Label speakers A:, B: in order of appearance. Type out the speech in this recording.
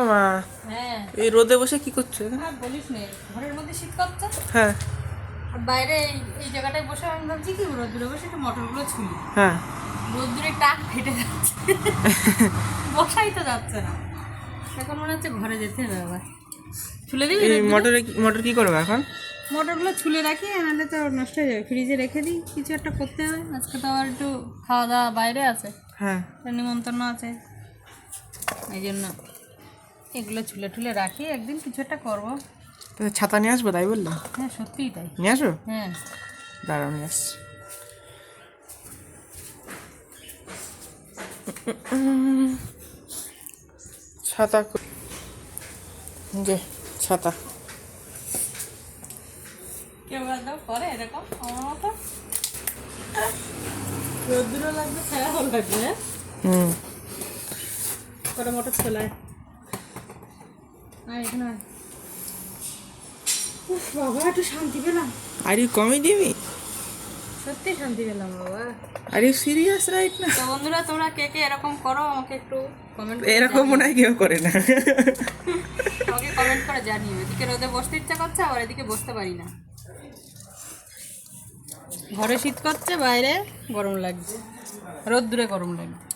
A: আমা
B: হ্যাঁ
A: এই রোদে বসে কি করছো?
B: আর বলিস নে, ঘরের মধ্যে শীত করছে
A: হ্যাঁ
B: আর বাইরে এই জায়গাটায় বসে আমি ভাবছি কি রোদ্দুরে বসে একটু মটরগুলো ছুলি।
A: হ্যাঁ
B: রোদ্দুরে টাক ফেটে যাচ্ছে, বসাই তো যাচ্ছে না। এখন মনে হচ্ছে ঘরে যেতে হবে আবার। ছুলে দিবি
A: এই
B: রোদ্দুরে?
A: মোটর কি করবে এখন?
B: মোটরগুলো ছুলে রাখি, নাহলে তো নষ্ট হয়ে যাবে। ফ্রিজে রেখে দিই, কিছু একটা করতে হবে। আজকে তো আবার একটু খাওয়া দাওয়া বাইরে আছে,
A: হ্যাঁ
B: নিমন্ত্রণ আছে, এই জন্য এগুলো ছুলে টুলে রাখি, একদিন কিছু একটা করবো।
A: ছাতা নিয়ে আসবো তাই বললাম।
B: হ্যাঁ সত্যিই তাই।
A: নিয়ে আসো,
B: হ্যাঁ
A: দাঁড়াও নিয়ে আসছি। ছাতা যে ছাতা
B: কেউ একদম করে এরকম আমার মতো, রোদ্দুরও লাগবে ছায়াও লাগবে। হ্যাঁ কটা মোটর ছোলায় আর এখানে বাবা একটু শান্তি পেলাম,
A: আর ইউ কমেডি মি,
B: সত্যি শান্তি পেলাম বাবা।
A: আর ইউ সিরিয়াস রাইট না?
B: তো বন্ধুরা তোমরা কে কে এরকম করো আমাকে একটু কমেন্ট
A: এরকম মনে হয় কেউ করে না।
B: আমাকে কমেন্ট করে জানিও। এদিকে রোদে বসতে ইচ্ছা করছে, আবার এদিকে বসতে পারি না। ঘরে শীত করছে, বাইরে গরম লাগছে, রোদ্দুরে গরম লাগছে।